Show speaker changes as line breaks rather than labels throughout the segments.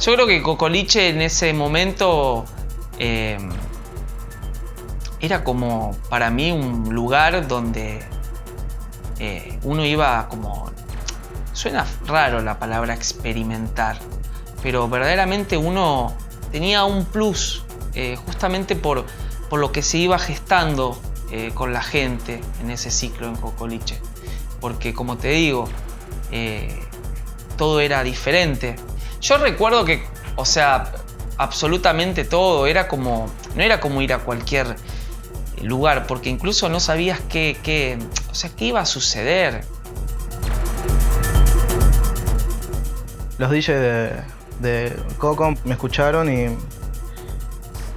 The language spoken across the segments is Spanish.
Yo creo que Cocoliche en ese momento era como para mí un lugar donde uno iba como... Suena raro la palabra experimentar, pero verdaderamente uno tenía un plus justamente por lo que se iba gestando con la gente en ese ciclo en Cocoliche. Porque como te digo, todo era diferente. Yo recuerdo que, o sea, absolutamente todo era como... No era como ir a cualquier lugar, porque incluso no sabías qué iba a suceder.
Los DJs de Coco me escucharon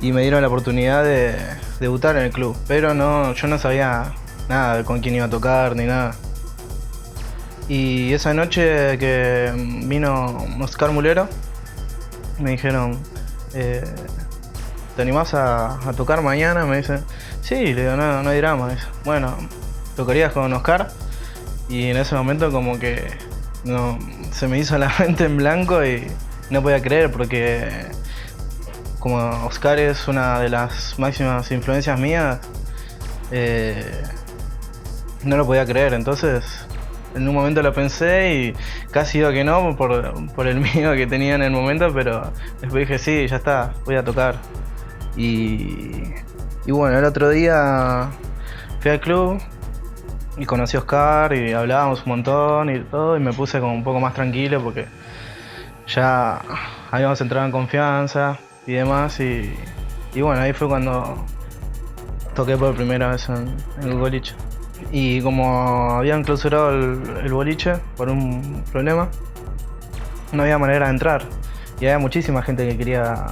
y me dieron la oportunidad de debutar en el club, pero yo no sabía nada de con quién iba a tocar ni nada. Y esa noche que vino Oscar Mulero, me dijeron, ¿te animás a tocar mañana? Me dicen, sí, le digo, no hay drama. Dice, bueno, ¿tocarías con Oscar? Y en ese momento como que se me hizo la mente en blanco y no podía creer, porque como Oscar es una de las máximas influencias mías, no lo podía creer. Entonces en un momento lo pensé y casi digo que no por el miedo que tenía en el momento, pero después dije sí, ya está, voy a tocar. Y bueno, el otro día fui al club y conocí a Oscar y hablábamos un montón y todo, y me puse como un poco más tranquilo porque ya habíamos entrado en confianza y demás, y bueno, ahí fue cuando toqué por primera vez en el boliche. Y como habían clausurado el boliche por un problema, no había manera de entrar y había muchísima gente que quería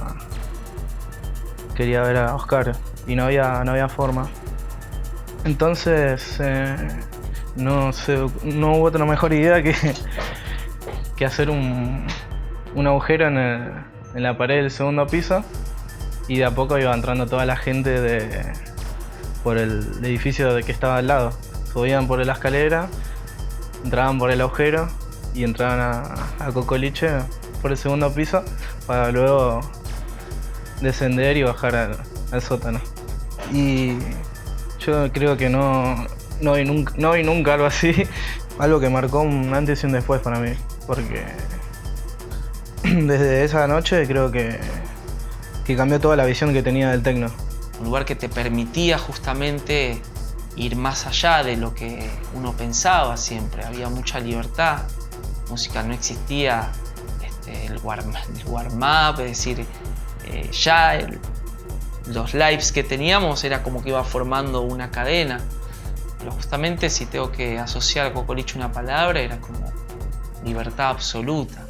ver a Oscar y no había forma. Entonces no hubo otra mejor idea que hacer un agujero en la pared del segundo piso, y de a poco iba entrando toda la gente por el edificio que estaba al lado. Subían por la escalera, entraban por el agujero y entraban a Cocoliche por el segundo piso para luego descender y bajar al sótano. Y yo creo que no vi nunca algo así, algo que marcó un antes y un después para mí, porque desde esa noche creo que cambió toda la visión que tenía del techno.
Un lugar que te permitía justamente ir más allá de lo que uno pensaba siempre. Había mucha libertad, música no existía, el warm-up, es decir, los lives que teníamos era como que iba formando una cadena. Pero justamente si tengo que asociar a Cocoliche una palabra, era como libertad absoluta.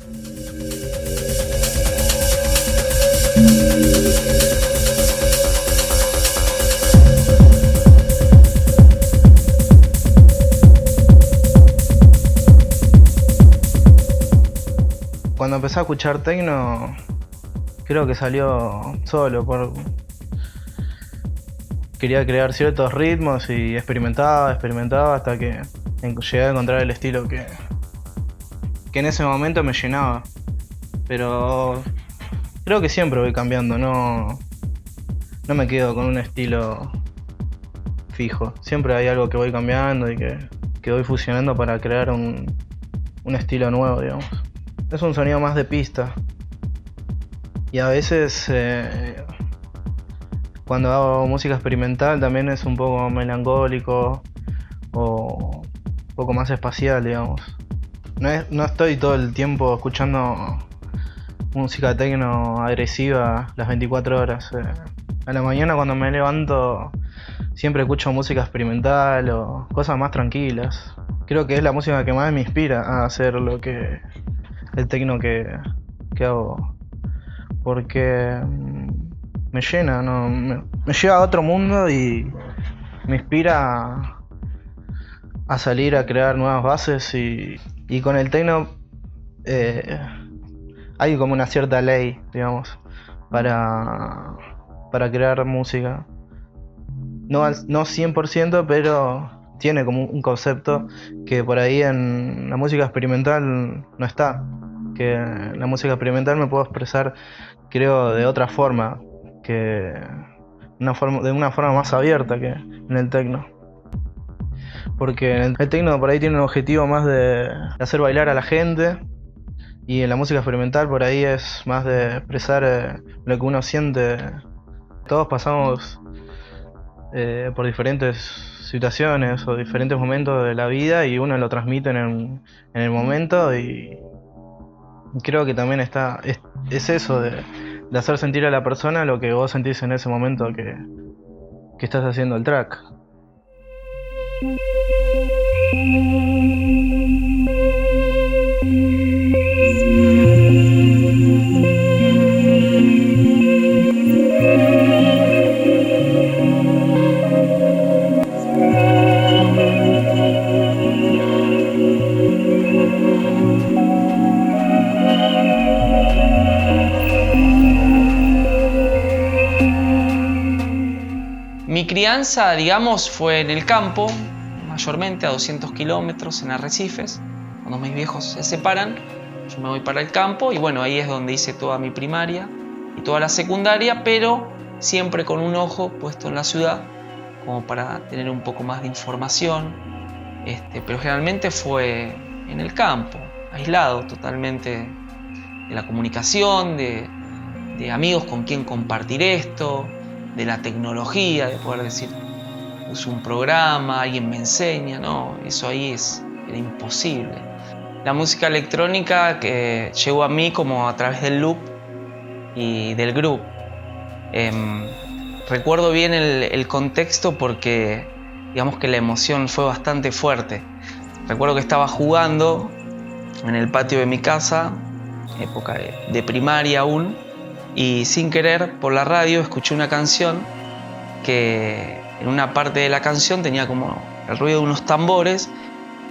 Cuando empecé a escuchar techno, creo que salió solo. Quería crear ciertos ritmos y experimentaba hasta que llegué a encontrar el estilo que en ese momento me llenaba. Pero creo que siempre voy cambiando, no me quedo con un estilo fijo. Siempre hay algo que voy cambiando y que voy fusionando para crear un estilo nuevo, digamos. Es un sonido más de pista. Y a veces cuando hago música experimental también es un poco melancólico o un poco más espacial, digamos. No estoy todo el tiempo escuchando música techno agresiva las 24 horas. A la mañana cuando me levanto siempre escucho música experimental o cosas más tranquilas. Creo que es la música que más me inspira a hacer el techno que hago, porque me llena, me lleva a otro mundo y me inspira a salir a crear nuevas bases, y con el techno hay como una cierta ley, digamos, para crear música. No 100%, pero tiene como un concepto que por ahí en la música experimental no está, que en la música experimental me puedo expresar, creo, de otra forma, de una forma más abierta que en el techno. Porque en el techno por ahí tiene un objetivo más de hacer bailar a la gente, y en la música experimental por ahí es más de expresar lo que uno siente. Todos pasamos por diferentes situaciones o diferentes momentos de la vida y uno lo transmite en el momento, y creo que también es eso de hacer sentir a la persona lo que vos sentís en ese momento que estás haciendo el track.
Mi crianza, digamos, fue en el campo, mayormente a 200 kilómetros en Arrecifes. Cuando mis viejos se separan, yo me voy para el campo y bueno, ahí es donde hice toda mi primaria y toda la secundaria, pero siempre con un ojo puesto en la ciudad, como para tener un poco más de información. Pero generalmente fue en el campo, aislado totalmente de la comunicación, de amigos con quien compartir esto, de la tecnología, de poder decir, uso un programa, alguien me enseña, no, eso ahí era imposible. La música electrónica que llegó a mí como a través del loop y del groove. Recuerdo bien el contexto porque digamos que la emoción fue bastante fuerte. Recuerdo que estaba jugando en el patio de mi casa, época de primaria aún, y sin querer por la radio escuché una canción que en una parte de la canción tenía como el ruido de unos tambores,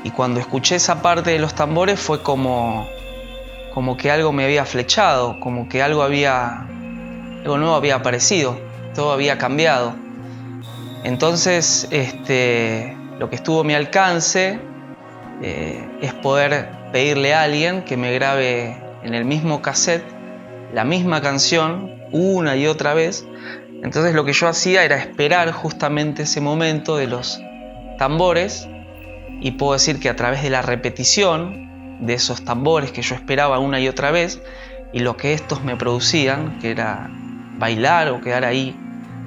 y cuando escuché esa parte de los tambores fue como que algo me había flechado, como que algo nuevo había aparecido, todo había cambiado. Entonces lo que estuvo a mi alcance es poder pedirle a alguien que me grabe en el mismo cassette la misma canción una y otra vez. Entonces lo que yo hacía era esperar justamente ese momento de los tambores, y puedo decir que a través de la repetición de esos tambores que yo esperaba una y otra vez y lo que estos me producían, que era bailar o quedar ahí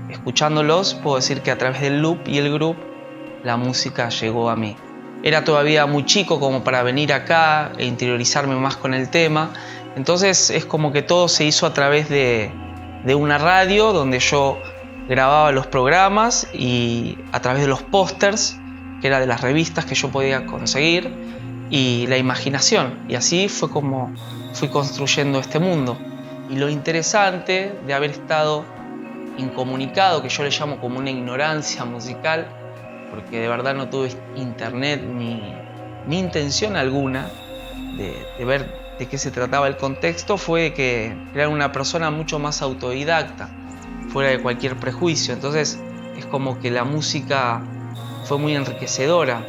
escuchándolos, puedo decir que a través del loop y el groove la música llegó a mí. Era todavía muy chico como para venir acá e interiorizarme más con el tema. Entonces es como que todo se hizo a través de una radio donde yo grababa los programas, y a través de los pósters, que era de las revistas que yo podía conseguir, y la imaginación. Y así fue como fui construyendo este mundo. Y lo interesante de haber estado incomunicado, que yo le llamo como una ignorancia musical, porque de verdad no tuve internet ni intención alguna de ver de qué se trataba el contexto, fue que era una persona mucho más autodidacta, fuera de cualquier prejuicio. Entonces es como que la música fue muy enriquecedora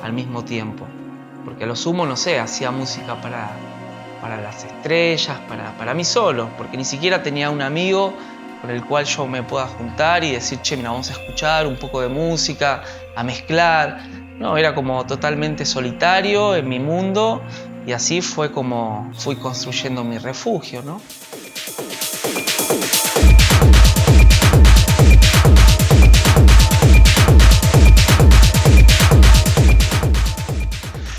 al mismo tiempo, porque a lo sumo, no sé, hacía música para las estrellas, para mí solo, porque ni siquiera tenía un amigo con el cual yo me pueda juntar y decir, che, mira, vamos a escuchar un poco de música, a mezclar. No, era como totalmente solitario en mi mundo, y así fue como fui construyendo mi refugio, ¿no?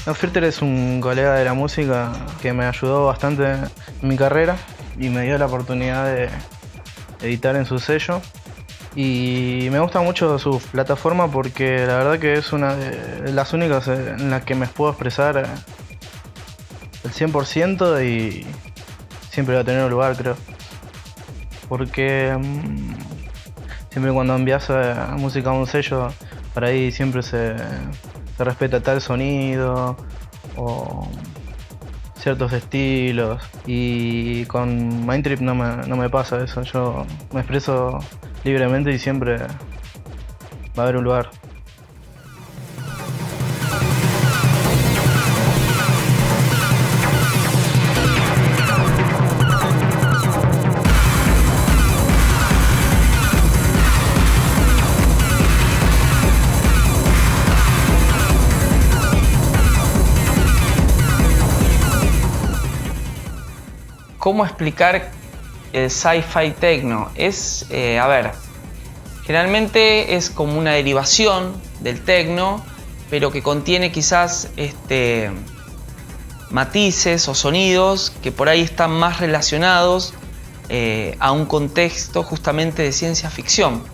No, Filter es un colega de la música que me ayudó bastante en mi carrera y me dio la oportunidad de editar en su sello. Y me gusta mucho su plataforma porque la verdad que es una de las únicas en las que me puedo expresar el 100%, y siempre va a tener un lugar, creo. Porque siempre cuando envías música a un sello, por ahí siempre se respeta tal sonido o ciertos estilos, y con Mindtrip no me pasa eso. Yo me expreso libremente y siempre va a haber un lugar.
¿Cómo explicar el sci-fi techno? Es, a ver, generalmente es como una derivación del techno, pero que contiene quizás matices o sonidos que por ahí están más relacionados a un contexto justamente de ciencia ficción.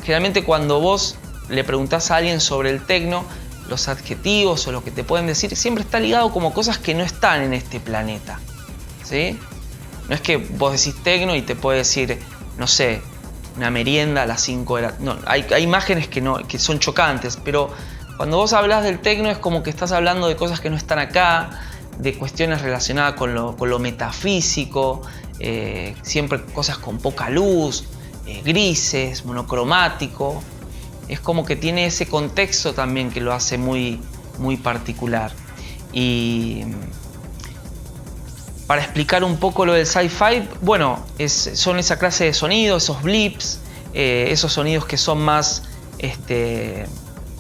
Generalmente cuando vos le preguntás a alguien sobre el techno, los adjetivos o lo que te pueden decir siempre está ligado como cosas que no están en este planeta, ¿sí? No es que vos decís techno y te puede decir, no sé, una merienda a las 5 de la... No, hay imágenes que son chocantes, pero cuando vos hablas del techno es como que estás hablando de cosas que no están acá, de cuestiones relacionadas con lo metafísico, siempre cosas con poca luz, grises, monocromático. Es como que tiene ese contexto también que lo hace muy, muy particular. Y para explicar un poco lo del sci-fi, bueno, son esa clase de sonidos, esos blips, esos sonidos que son más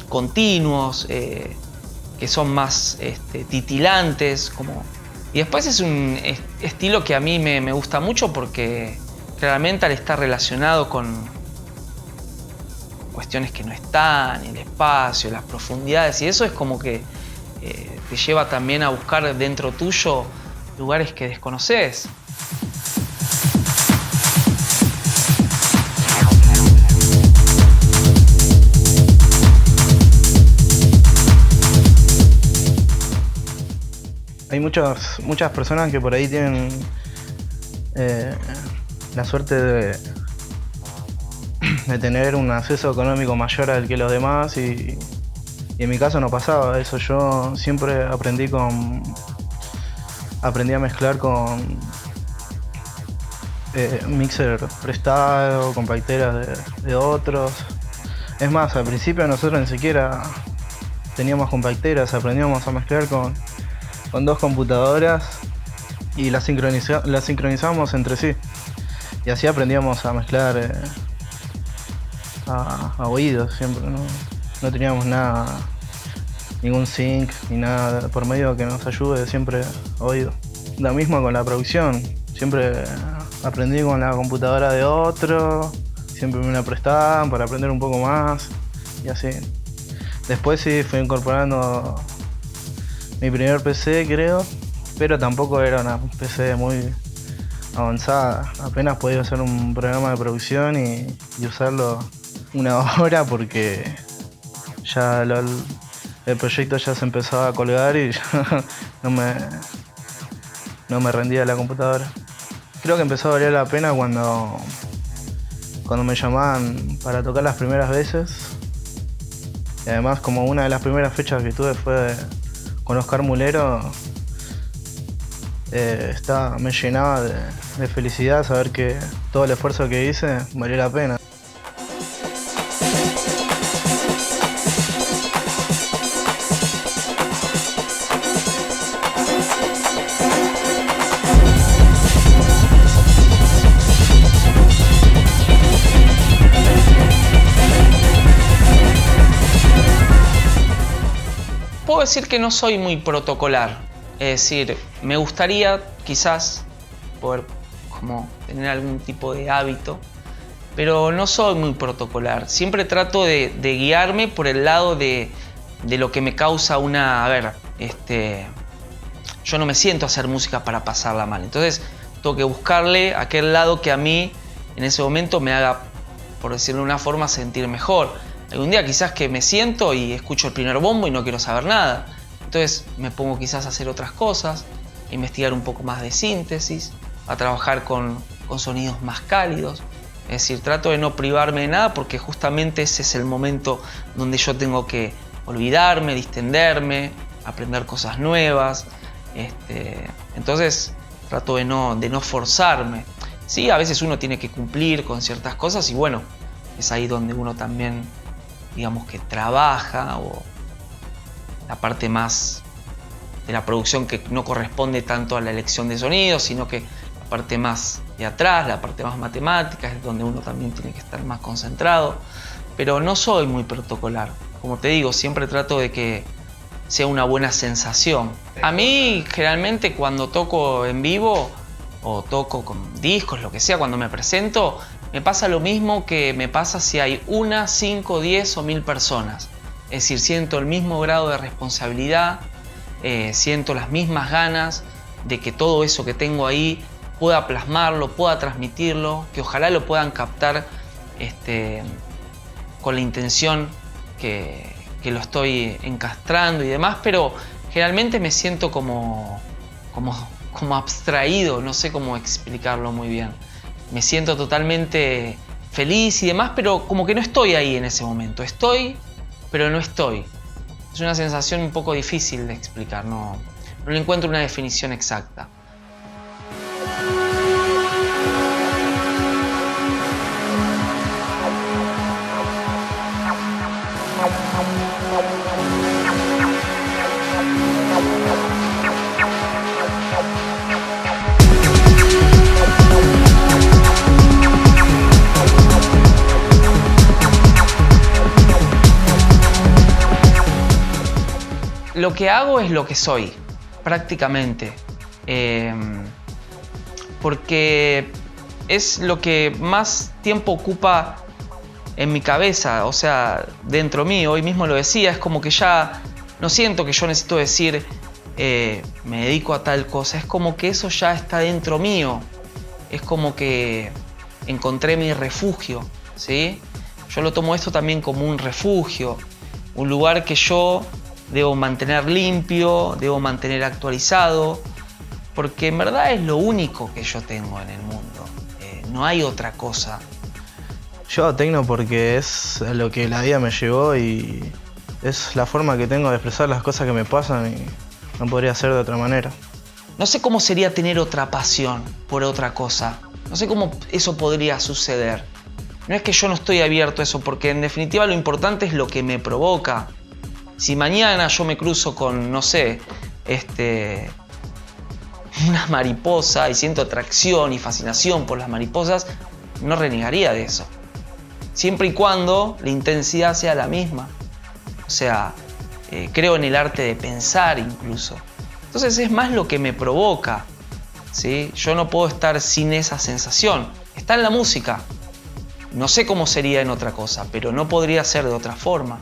continuos, que son más titilantes, y después es un estilo que a mí me gusta mucho porque claramente al estar relacionado con cuestiones que no están, el espacio, las profundidades, y eso es como que te lleva también a buscar dentro tuyo lugares que desconoces.
Hay muchas personas que por ahí tienen la suerte de tener un acceso económico mayor al que los demás y en mi caso no pasaba eso. Yo siempre aprendí a mezclar con mixer prestado, con compacteras de otros. Es más, al principio nosotros ni siquiera teníamos compacteras, aprendíamos a mezclar con 2 computadoras y las sincronizábamos entre sí. Y así aprendíamos a mezclar a oídos siempre, no teníamos nada, ningún sync ni nada por medio que nos ayude, siempre a oído. Lo mismo con la producción, siempre aprendí con la computadora de otro, siempre me la prestaban para aprender un poco más y así. Después sí fui incorporando mi primer PC, creo, pero tampoco era una PC muy avanzada. Apenas podía hacer un programa de producción y usarlo una hora porque ya el proyecto ya se empezaba a colgar y ya no me rendía la computadora. Creo que empezó a valer la pena cuando me llamaban para tocar las primeras veces. Y además, como una de las primeras fechas que tuve fue con Oscar Mulero, me llenaba de felicidad saber que todo el esfuerzo que hice valió la pena.
Puedo decir que no soy muy protocolar, es decir, me gustaría quizás poder como tener algún tipo de hábito, pero no soy muy protocolar. Siempre trato de guiarme por el lado de lo que me causa una... A ver, yo no me siento a hacer música para pasarla mal, entonces tengo que buscarle aquel lado que a mí en ese momento me haga, por decirlo de una forma, sentir mejor. Algún día quizás que me siento y escucho el primer bombo y no quiero saber nada. Entonces me pongo quizás a hacer otras cosas, a investigar un poco más de síntesis, a trabajar con sonidos más cálidos. Es decir, trato de no privarme de nada porque justamente ese es el momento donde yo tengo que olvidarme, distenderme, aprender cosas nuevas. Entonces trato de no forzarme. Sí, a veces uno tiene que cumplir con ciertas cosas y bueno, es ahí donde uno también, digamos, que trabaja, o la parte más de la producción que no corresponde tanto a la elección de sonidos, sino que la parte más de atrás, la parte más matemática, es donde uno también tiene que estar más concentrado. Pero no soy muy protocolar. Como te digo, siempre trato de que sea una buena sensación. A mí, generalmente, cuando toco en vivo, o toco con discos, lo que sea, cuando me presento, me pasa lo mismo que me pasa si hay 1, 5, 10 o 1000 personas. Es decir, siento el mismo grado de responsabilidad, siento las mismas ganas de que todo eso que tengo ahí pueda plasmarlo, pueda transmitirlo, que ojalá lo puedan captar con la intención que lo estoy encastrando y demás, pero generalmente me siento como abstraído, no sé cómo explicarlo muy bien. Me siento totalmente feliz y demás, pero como que no estoy ahí en ese momento. Estoy, pero no estoy. Es una sensación un poco difícil de explicar, no le encuentro una definición exacta. Lo que hago es lo que soy, prácticamente, porque es lo que más tiempo ocupa en mi cabeza, o sea, dentro mío. Hoy mismo lo decía, es como que ya no siento que yo necesito decir me dedico a tal cosa, es como que eso ya está dentro mío, es como que encontré mi refugio, ¿sí? Yo lo tomo esto también como un refugio, un lugar que yo debo mantener limpio, debo mantener actualizado, porque en verdad es lo único que yo tengo en el mundo, no hay otra cosa.
Yo hago tecno porque es a lo que la vida me llevó y es la forma que tengo de expresar las cosas que me pasan y no podría ser de otra manera.
No sé cómo sería tener otra pasión por otra cosa, no sé cómo eso podría suceder. No es que yo no estoy abierto a eso, porque en definitiva lo importante es lo que me provoca. Si mañana yo me cruzo con, no sé, una mariposa y siento atracción y fascinación por las mariposas, no renegaría de eso. Siempre y cuando la intensidad sea la misma. O sea, creo en el arte de pensar incluso. Entonces es más lo que me provoca, ¿sí? Yo no puedo estar sin esa sensación. Está en la música. No sé cómo sería en otra cosa, pero no podría ser de otra forma.